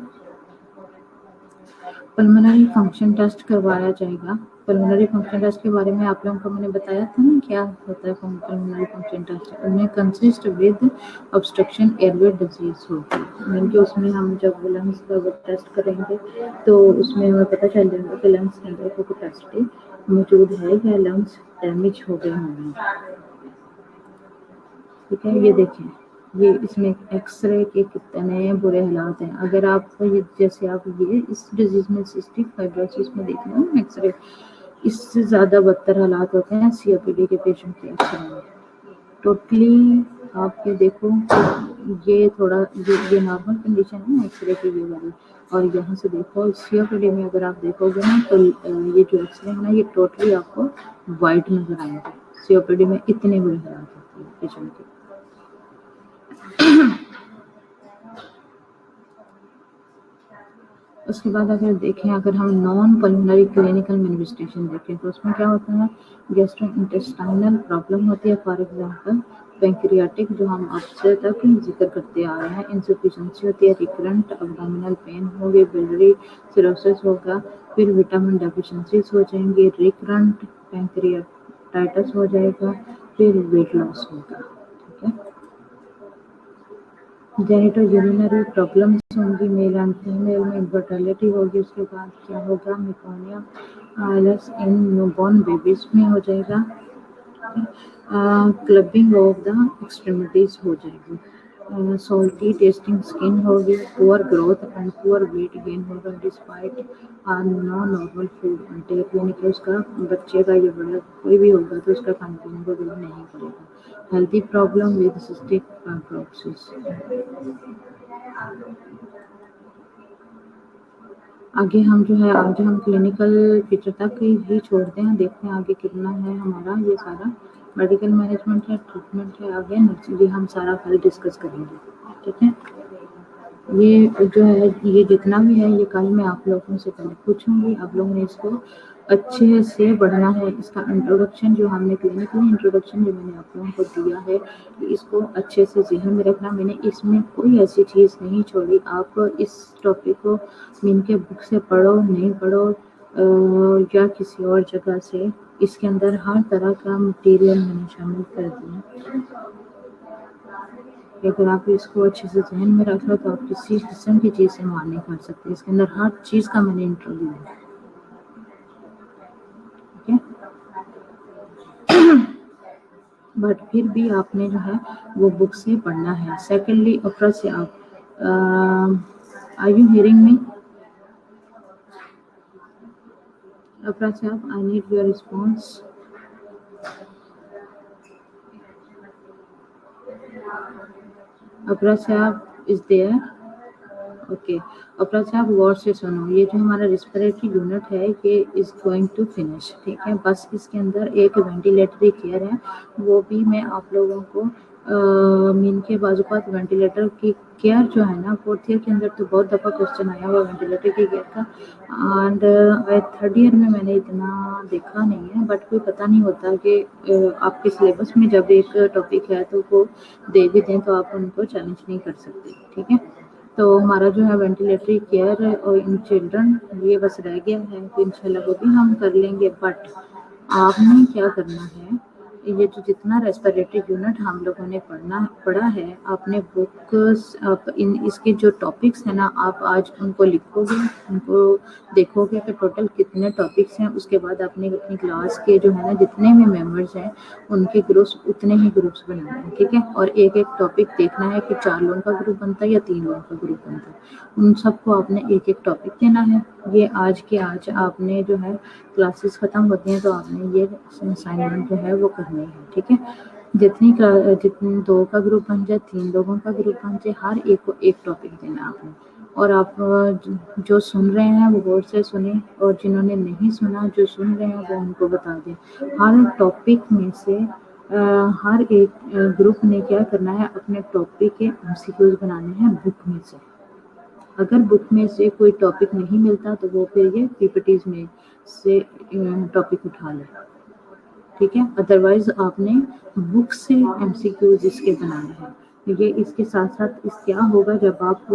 पल्मोनरी फंक्शन टेस्ट करवाया जाएगा। पल्मोनरी फंक्शन टेस्ट के बारे में आप लोगों को मैंने बताया था ना क्या होता है पल्मोनरी फंक्शन टेस्ट। उनमें consist with obstruction airway disease होगी, मीन कि उसमें हम जब लंग्स का टेस्ट करेंगे तो उसमें हमें पता चल जाएगा कि लंग्स के अंदर कोई कैपेसिटी मौजूद है या लंग्स डैमेज हो गए होंगे। ठीक है, ये देखें, ये इसमें एक्सरे के कितने बुरे हालात हैं। अगर आप ये जैसे आप ये इस डिजीज में सिस्टिक फाइब्रोसिस में देख रहे हैं एक्सरे, इससे ज़्यादा बदतर हालात होते हैं COPD के पेशेंट के एक्सरे में। टोटली आप ये देखो, ये थोड़ा ये नॉर्मल कंडीशन है एक्सरे की ये वाली, और यहाँ से देखो COPD में अगर आप देखोगे ना तो ये जो एक्सरे है ना ये टोटली आपको वाइट नजर आएंगे। COPD में इतने बुरे हालात होते हैं पेशेंट के। उसके बाद अगर देखें, अगर हम नॉन पल्मोनरी क्लिनिकल मैनिफेस्टेशन देखें तो उसमें क्या होता है, गैस्ट्रो इंटेस्टाइनल प्रॉब्लम होती है, फॉर एग्जांपल पैंक्रियाटिक, जो हम अब से तक जिक्र करते आ रहे हैं, इंसफिशिएंसी होती है, रिकरेंट अब्डोमिनल पेन होगी, बिलियरी सिरोसिस होगा, फिर विटामिन डेफिशिएंसीज हो जाएंगी, रिकरेंट पैंक्रियाटाइटिस हो जाएगा, फिर वेट लॉस होगा। ठीक है, जेनिटो-यूरिनरी प्रॉब्लम्स होंगी, मेल एंड फीमेल में इनफर्टिलिटी होगी, उसके बाद क्या होगा, meconium ileus in newborn babies में हो जाएगा, क्लबिंग ऑफ द एक्सट्रीमिटीज हो जाएगी, सॉल्टी टेस्टिंग स्किन होगी, poor growth and poor weight gain होगा despite are non normal food intake, यानी कि उसका बच्चे का या बड़ा कोई भी होगा तो उसका खाने पीने को ग्रो नहीं करेगा। Healthy problem with cystic fibrosis. आगे हम जो है, आज हम क्लिनिकल पिक्चर तक ही छोड़ते हैं, देखते हैं आगे कितना है हमारा, ये सारा मेडिकल मैनेजमेंट है, ट्रीटमेंट है, आगे नर्सिंग हम सारा कल डिस्कस करेंगे। ठीक है, ये जो है, ये जितना भी है ये कल मैं आप लोगों से पहले पूछूंगी, आप लोगों ने इसको अच्छे से पढ़ना है। इसका इंट्रोडक्शन जो हमने क्लिनिकल इंट्रोडक्शन जो मैंने आप लोगों को दिया है, इसको अच्छे से ज़हन में रखना। मैंने इसमें कोई ऐसी चीज़ नहीं छोड़ी। आप इस टॉपिक को मीन के बुक से पढ़ो नहीं पढ़ो या किसी और जगह से, इसके अंदर हर तरह का मटेरियल मैंने शामिल कर दिया। अगर आप इसको अच्छे से ज़हन में रख लो तो आप किसी किस्म की चीज़ से मार नहीं कर सकते। इसके अंदर हर चीज़ का मैंने इंट्रो दिया है। ठीक है, बट फिर भी आपने जो है वो बुक से पढ़ना है। सेकेंडली, अफरा से आप आर यू हियरिंग मी? अफरा से आप, आई नीड योर रिस्पॉन्स। अफरा से आप इज देयर? ओके, अपना से आप गौर से सुनो। ये जो हमारा रेस्पिरेटरी यूनिट है ये इज गोइंग टू फिनिश। ठीक है, बस इसके अंदर एक वेंटिलेटरी केयर है, वो भी मैं आप लोगों को मीन के बाजुकात वेंटिलेटर की केयर जो है ना, फोर्थ ईयर के अंदर तो बहुत दफ़ा क्वेश्चन आया हुआ वेंटिलेटर की केयर का, एंड थर्ड ईयर में मैंने इतना देखा नहीं है, बट कोई पता नहीं होता कि आपके सिलेबस में जब एक टॉपिक है तो वो दे भी दें तो आप उनको चैलेंज नहीं कर सकते। ठीक है, तो हमारा जो है वेंटिलेटरी केयर और इन चिल्ड्रन ये बस रह गया है, तो इंशाल्लाह वो भी हम कर लेंगे। बट आपने क्या करना है, ये जो जितना रेस्पिरेटरी यूनिट हम लोगों ने पढ़ा है, आपने बुक आप इन इसके जो टॉपिक्स हैं ना, आप आज उनको लिखोगे, उनको देखोगे कि टोटल कितने टॉपिक्स हैं। उसके बाद आपने अपनी क्लास के जो है ना जितने भी मेंबर्स हैं उनके ग्रुप्स, उतने ही ग्रुप्स बनाने हैं। ठीक है, और एक एक टॉपिक देखना है कि 4 लोगों का ग्रुप बनता है या 3 लोगों का ग्रुप बनता है। उन सबको आपने एक एक टॉपिक देना है। ये आज के आज आपने जो है क्लासेस ख़त्म होती हैं तो आपने ये असाइनमेंट जो है वो करनी है। ठीक है, जितनी 2 का ग्रुप बन जाए, 3 लोगों का ग्रुप बन जाए, हर एक को एक टॉपिक देना आपने। और आप जो सुन रहे हैं वो गौर से सुने, और जिन्होंने नहीं सुना, जो सुन रहे हैं वो उनको बता दें। हर टॉपिक में से हर एक ग्रुप ने क्या करना है, अपने टॉपिक के एमसीक्यूज बनाने हैं बुक में से। अगर बुक में से कोई टॉपिक नहीं मिलता तो वो फिर ये पीपीटीज में से टॉपिक उठा ले। ठीक है, अदरवाइज आपने बुक से एमसीक्यूज इसके बनाने हैं। ये इसके साथ साथ इस क्या होगा, जब आप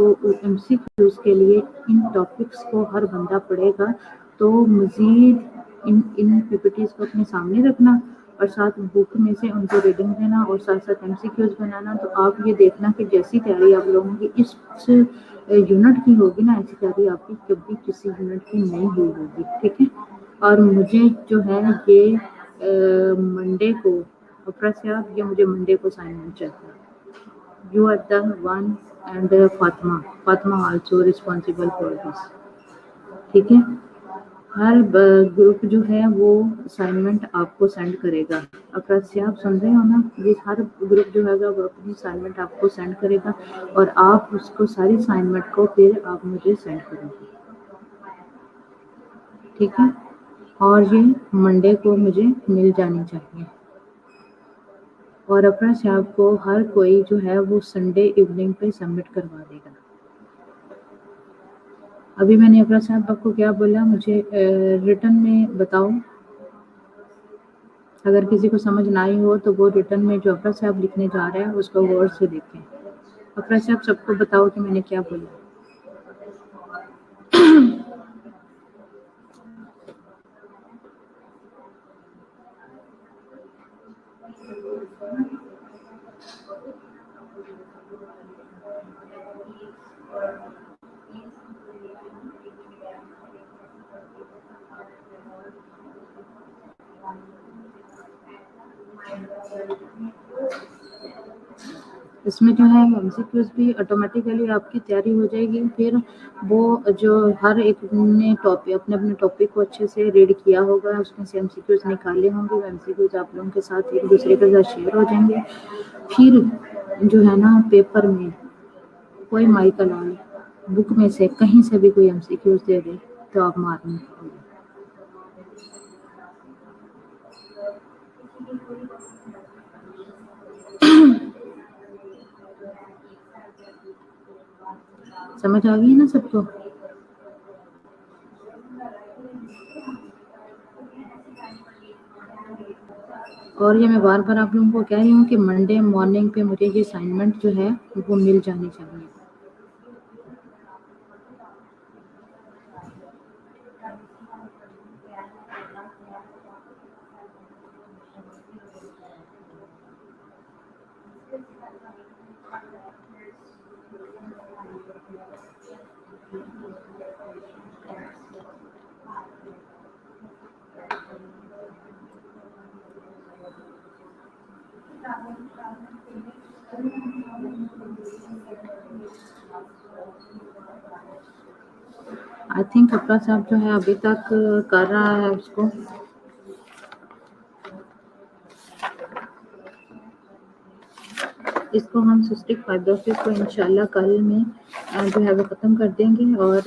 एमसीक्यूज के लिए इन टॉपिक्स को हर बंदा पढ़ेगा तो मज़ीद इन पीपीटीज को अपने सामने रखना और साथ बुक में से उनको रीडिंग देना और साथ साथ एमसीक्यूज बनाना। तो आप ये देखना कि जैसी तैयारी आप लोगों की इस यूनिट की होगी ना, ऐसी तैयारी आपकी कभी किसी यूनिट की नहीं हुई होगी। ठीक है, और मुझे जो है ये मंडे को, अफरा से आप, ये मुझे मंडे को असाइनमेंट चाहिए। You are the one and Fatima also responsible for this. ठीक है, हर ग्रुप जो है वो असाइनमेंट आपको सेंड करेगा। अफरा से आप सुन रहे हो ना, ये हर ग्रुप जो है वो अपनी असाइनमेंट आपको सेंड करेगा और आप उसको सारी असाइनमेंट को फिर आप मुझे सेंड करोगे। ठीक है, और ये मंडे को मुझे मिल जानी चाहिए। और अपना से आपको हर कोई जो है वो संडे इवनिंग पे सबमिट करवा देगा। अभी मैंने अपना साहब आपको क्या बोला, मुझे रिटर्न में बताओ। अगर किसी को समझ ना आई हो तो वो रिटर्न में जो अपना साहब लिखने जा रहे हैं उसको गौर से देखें। अपना साहब सबको बताओ कि मैंने क्या बोला। इसमें जो है एमसीक्यूज भी ऑटोमेटिकली आपकी तैयारी हो जाएगी। फिर वो जो हर एक ने टॉपिक अपने अपने टॉपिक को अच्छे से रीड किया होगा, उसमें से एमसीक्यूज निकाले होंगे, वो एमसीक्यूज आप लोगों के साथ एक दूसरे के साथ शेयर हो जाएंगे। फिर जो है ना, पेपर में कोई माइक ला ले, बुक में से कहीं से भी कोई एमसीक्यूज दे दे तो आप मार नहीं खाओगे। समझ आ गई ना सबको? और ये मैं बार बार आप लोगों को कह रही हूँ कि मंडे मॉर्निंग पे मुझे ये असाइनमेंट जो है वो मिल जानी चाहिए। आई थिंक कपड़ा साहब जो है अभी तक कर रहा है उसको। इसको हम सिस्टिक फाइब्रोसिस को इंशाल्लाह कल में जो है वो ख़त्म कर देंगे, और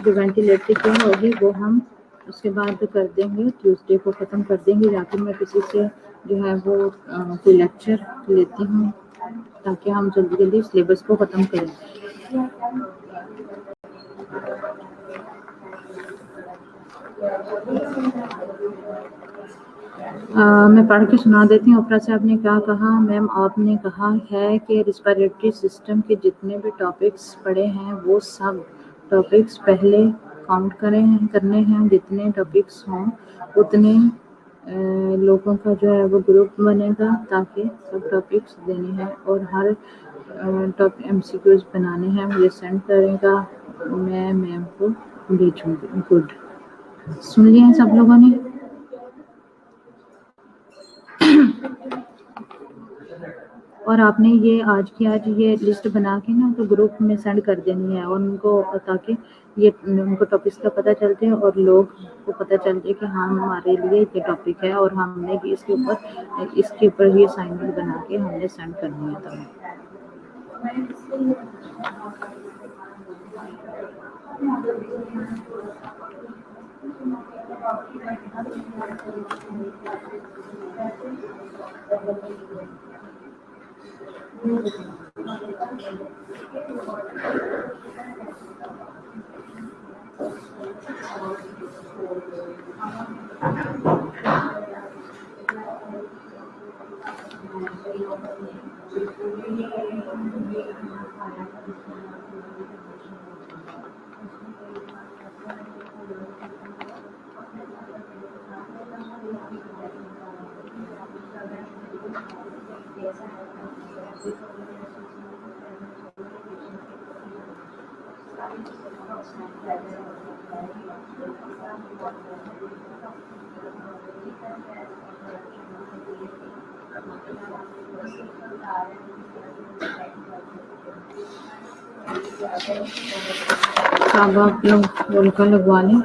जो वेंटिलेटरी केयर होगी वो हम उसके बाद कर देंगे, ट्यूसडे को ख़त्म कर देंगे। या फिर मैं किसी से जो है वो कोई लेक्चर लेती हूँ ताकि हम जल्दी जल्दी सिलेबस को ख़त्म करें। मैं पढ़ के सुना देती हूँ। अपरा साहब ने क्या कहा। मैम आपने कहा है कि रिस्पिरेटरी सिस्टम के जितने भी टॉपिक्स पढ़े हैं वो सब टॉपिक्स पहले काउंट करने हैं। जितने टॉपिक्स हों उतने लोगों का जो है वो ग्रुप बनेगा ताकि सब टॉपिक्स देने हैं, और हर टॉपिक एमसीक्यूज बनाने हैं। मुझे सेंड करेगा, मैं मैम को भेजूँगी। गुड, सुन लिए हैं सब लोगों ने? और आपने ये आज की आज ये लिस्ट बना के ना तो ग्रुप में सेंड कर देनी है, और उनको ताकि ये उनको टॉपिक्स का पता चल जाए और लोग को पता चल जाए कि हाँ हमारे लिए ये टॉपिक है और हमने भी इसके ऊपर ये असाइनमेंट बना के हमने सेंड करनी है तब। अब आप लोग उनका लगवा लें।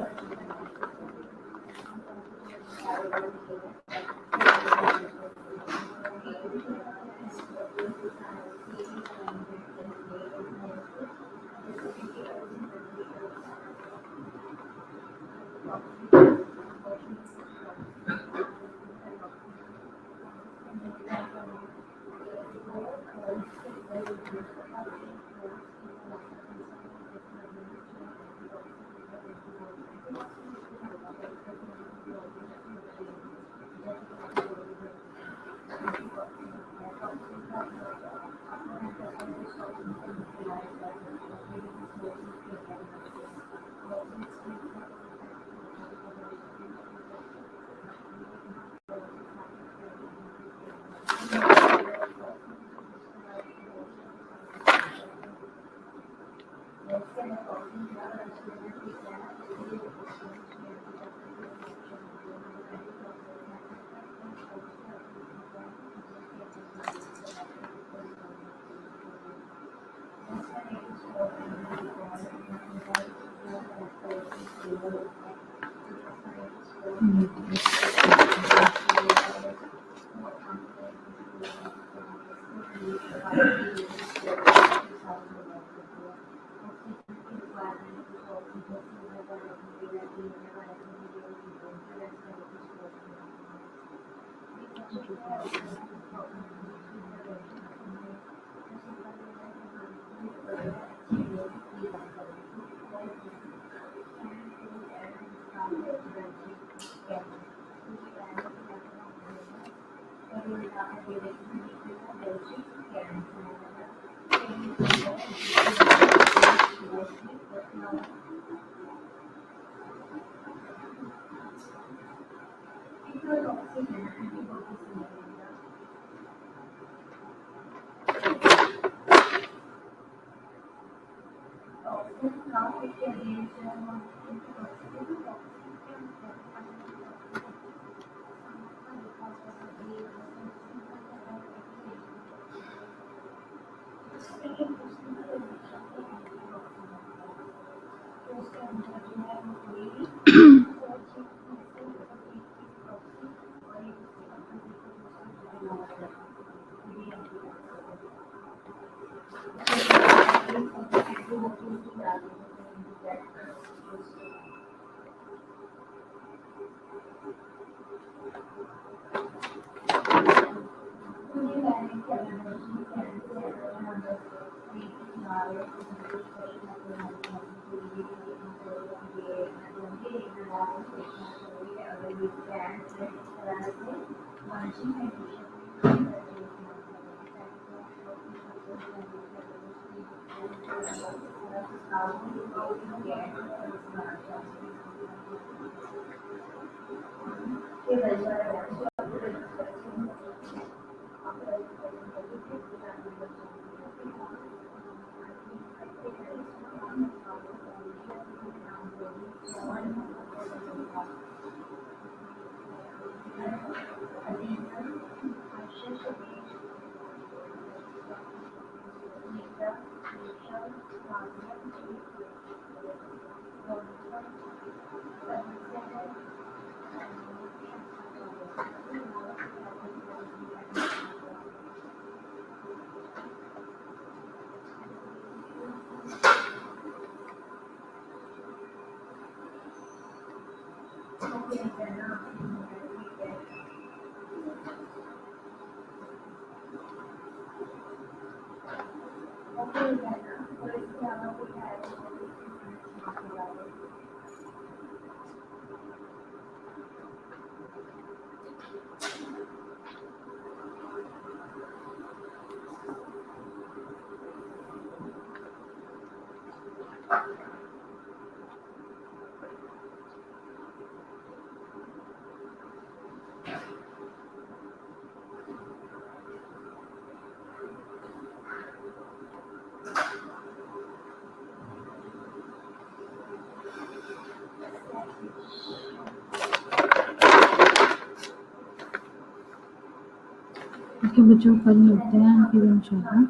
ओके बच्चों, कल मिलते हैं फिर इंशाल्लाह।